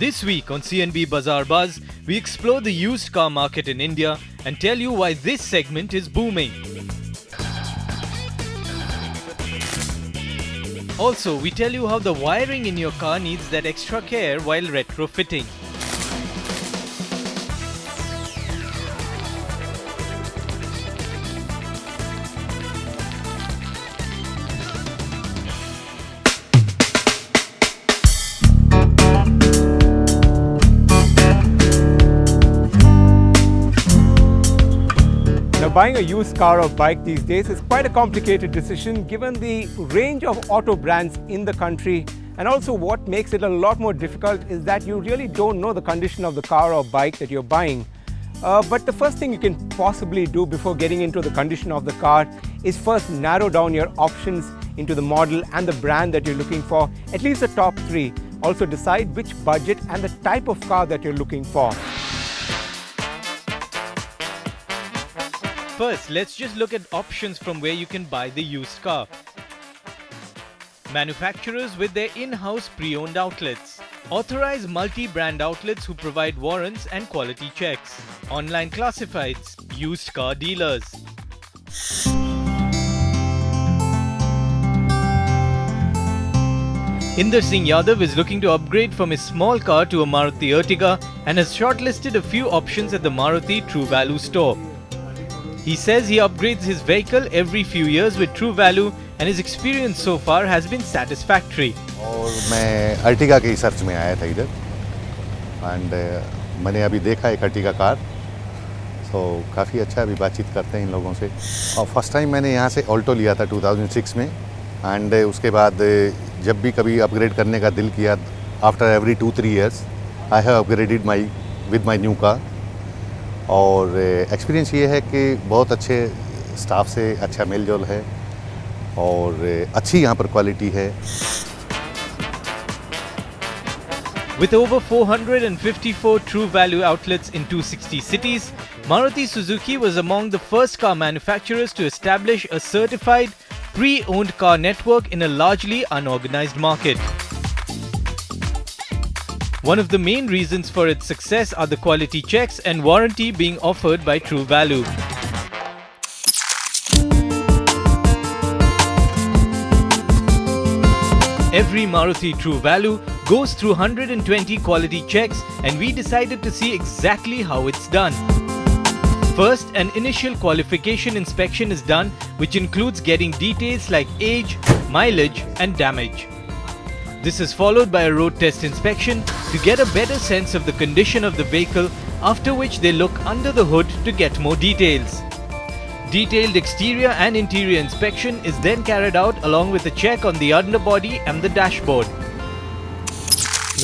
This week on CNB Bazaar Buzz, we explore the used car market in India and tell you why this segment is booming. Also, we tell you how the wiring in your car needs that extra care while retrofitting. Now, buying a used car or bike these days is quite a complicated decision given the range of auto brands in the country, and also what makes it a lot more difficult is that you really don't know the condition of the car or bike that you're buying. But the first thing you can possibly do before getting into the condition of the car is first narrow down your options into the model and the brand that you're looking for, at least the top three. Also decide which budget and the type of car that you're looking for. First, let's just look at options from where you can buy the used car. Manufacturers with their in-house pre-owned outlets. Authorized multi-brand outlets who provide warrants and quality checks. Online classifieds. Used car dealers. Inder Singh Yadav is looking to upgrade from his small car to a Maruti Ertiga and has shortlisted a few options at the Maruti True Value store. He says he upgrades his vehicle every few years with True Value and his experience so far has been satisfactory. और मैं Ertiga के search में आया था इधर and मैंने अभी देखा एक अर्टिगा कार, तो काफ़ी अच्छा, अभी बातचीत करते हैं इन लोगों से। और फर्स्ट टाइम मैंने यहाँ से ऑल्टो लिया था 2006 में, एंड उसके बाद जब भी कभी अपग्रेड करने का दिल किया, after every 2-3 years I have upgraded with my new car. और एक्सपीरियंस ये है कि बहुत अच्छे स्टाफ से अच्छा मेल जोल है और अच्छी यहाँ पर क्वालिटी है। With over 454 True Value outlets in 260 cities, Maruti Suzuki was among the first car manufacturers to establish a certified pre-owned car network in a largely unorganized market. One of the main reasons for its success are the quality checks and warranty being offered by True Value. Every Maruti True Value goes through 120 quality checks, and we decided to see exactly how it's done. First, an initial qualification inspection is done, which includes getting details like age, mileage and damage. This is followed by a road test inspection to get a better sense of the condition of the vehicle, after which they look under the hood to get more details. Detailed exterior and interior inspection is then carried out along with a check on the underbody and the dashboard.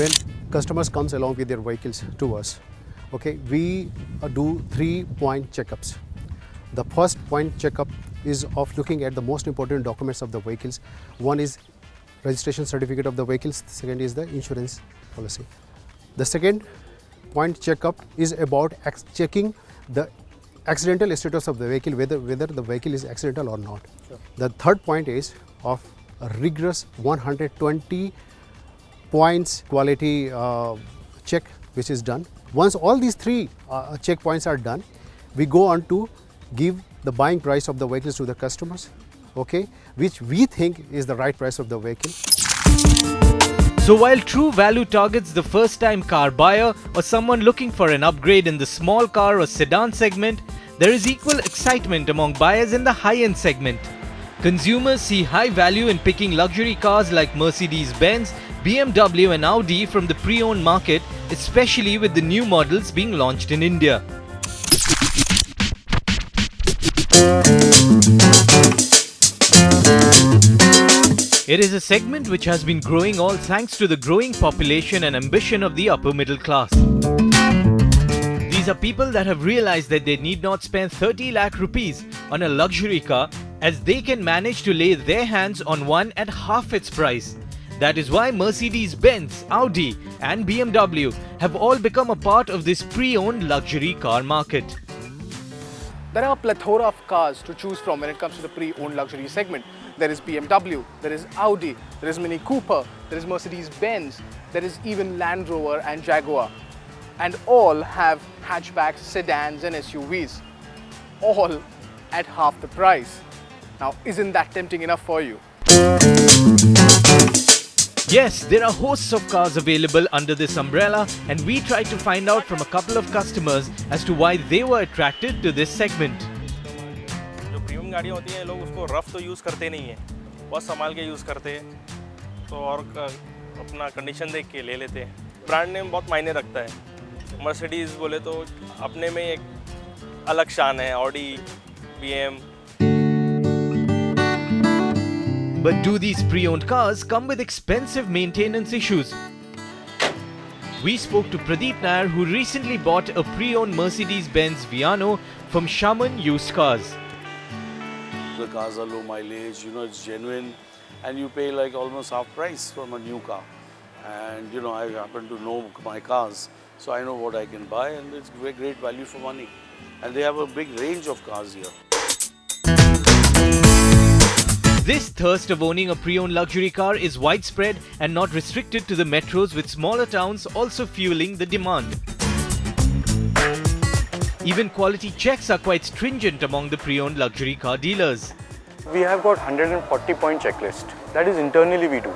When customers comes along with their vehicles to us, okay, we do 3-point checkups. The first point checkup is of looking at the most important documents of the vehicles. One is registration certificate of the vehicles, the second is the insurance policy. The second point checkup is about checking the accidental status of the vehicle, whether the vehicle is accidental or not. Sure. The third point is of a rigorous 120 points quality check which is done. Once all these three checkpoints are done, we go on to give the buying price of the vehicles to the customers, okay, which we think is the right price of the vehicle. So while True Value targets the first-time car buyer or someone looking for an upgrade in the small car or sedan segment, there is equal excitement among buyers in the high-end segment. Consumers see high value in picking luxury cars like MERCEDES-BENZ, BMW and Audi from the pre-owned market, especially with the new models being launched in India. It is a segment which has been growing all thanks to the growing population and ambition of the upper middle class. These are people that have realized that they need not spend 30 lakh rupees on a luxury car, as they can manage to lay their hands on one at half its price. That is why Mercedes-Benz, Audi and BMW have all become a part of this pre-owned luxury car market. There are a plethora of cars to choose from when it comes to the pre-owned luxury segment. there is BMW, there is Audi, there is Mini Cooper, there is Mercedes-Benz, there is even Land Rover and Jaguar. And all have hatchbacks, sedans and SUVs, all at half the price. Now, isn't that tempting enough for you? Yes, there are hosts of cars available under this umbrella, and we tried to find out from a couple of customers as to why they were attracted to this segment. जो premium गाड़ियाँ होती हैं लोग उसको rough तो use करते नहीं हैं, बहुत संभाल के यूज़ करते हैं, तो और अपना कंडीशन देख के ले लेते हैं. ब्रांड नेम बहुत मायने रखता है. मर्सिडीज़ बोले तो अपने में एक अलग शान है, Audi, BM. But do these pre-owned cars come with expensive maintenance issues? We spoke to PRADEEP Nair, who recently bought a pre-owned Mercedes-Benz Viano from Shaman Used Cars. The cars are low mileage, it's genuine, and you pay like almost half price from a new car. And I happen to know my cars, so I know what I can buy, and it's great value for money. And they have a big range of cars here. This thirst of owning a pre-owned luxury car is widespread and not restricted to the metros, with smaller towns also fueling the demand. Even quality checks are quite stringent among the pre-owned luxury car dealers. We have got 140-point checklist. That is internally we do.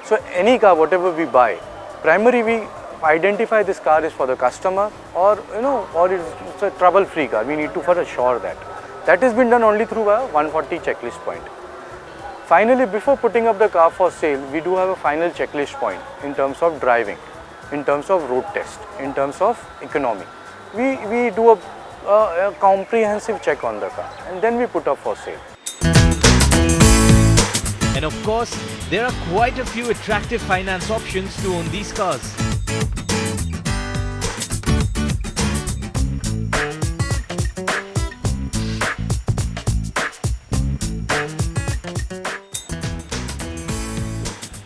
So any car, whatever we buy, primarily we identify this car is for the customer, or or it's a trouble-free car. We need to for sure that. That has been done only through a 140 checklist point. Finally, before putting up the car for sale, we do have a final checklist point in terms of driving, in terms of road test, in terms of economy. We do a comprehensive check on the car, and then we put up for sale. And of course, there are quite a few attractive finance options to own these cars.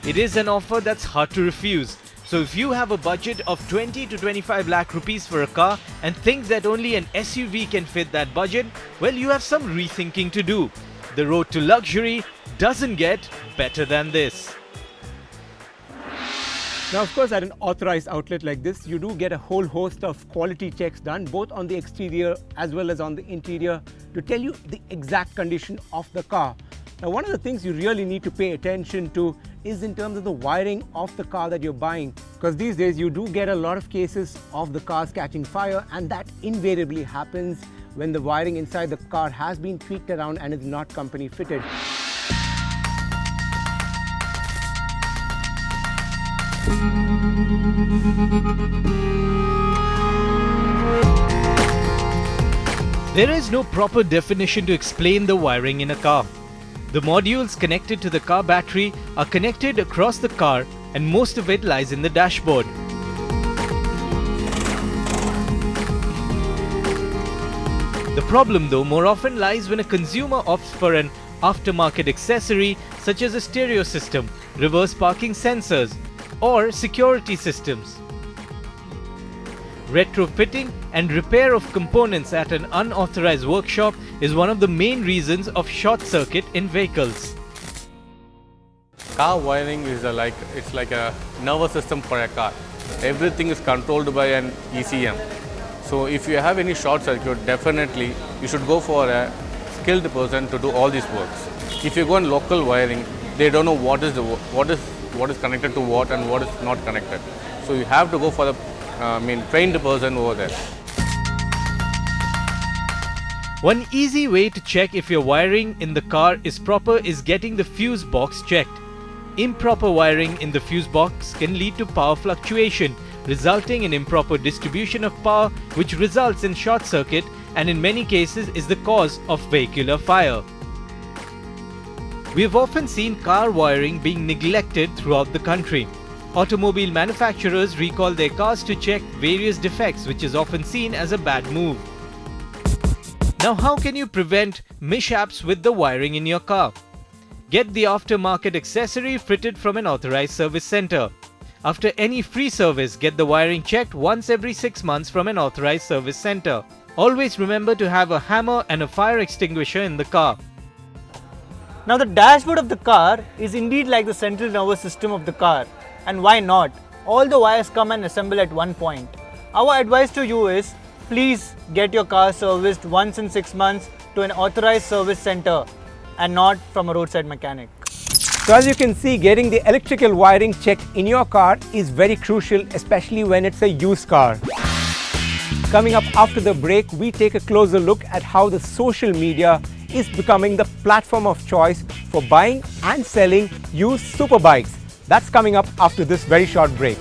It is an offer that's hard to refuse. So if you have a budget of 20 to 25 lakh rupees for a car and think that only an SUV can fit that budget, well, you have some rethinking to do. The road to luxury doesn't get better than this. Now, of course, at an authorized outlet like this, you do get a whole host of quality checks done, both on the exterior as well as on the interior, to tell you the exact condition of the car. Now, one of the things you really need to pay attention to is in terms of the wiring of the car that you're buying, because these days you do get a lot of cases of the cars catching fire, and that invariably happens when the wiring inside the car has been tweaked around and is not company fitted. There is no proper definition to explain the wiring in a car. The modules connected to the car battery are connected across the car, and most of it lies in the dashboard. The problem, though, more often lies when a consumer opts for an aftermarket accessory such as a stereo system, reverse parking sensors, or security systems. Retrofitting and repair of components at an unauthorized workshop is one of the main reasons of short circuit in vehicles. Car wiring is it's like a nervous system for a car. Everything is controlled by an ECM. So if you have any short circuit, definitely you should go for a skilled person to do all these works. If you go on local wiring, they don't know what is connected to what and what is not connected. So you have to go for the trained person over there. One easy way to check if your wiring in the car is proper is getting the fuse box checked. Improper wiring in the fuse box can lead to power fluctuation, resulting in improper distribution of power, which results in short circuit and in many cases is the cause of vehicular fire. We have often seen car wiring being neglected throughout the country. Automobile manufacturers recall their cars to check various defects, which is often seen as a bad move. Now, how can you prevent mishaps with the wiring in your car? Get the aftermarket accessory fitted from an authorized service center. After any free service, get the wiring checked once every 6 months from an authorized service center. Always remember to have a hammer and a fire extinguisher in the car. Now the dashboard of the car is indeed like the central nervous system of the car, and why not? All the wires come and assemble at one point. Our advice to you is, please get your car serviced once in 6 months to an authorized service center and not from a roadside mechanic. So as you can see, getting the electrical wiring checked in your car is very crucial, especially when it's a used car. Coming up after the break, we take a closer look at how the social media is becoming the platform of choice for buying and selling used superbikes. That's coming up after this very short break.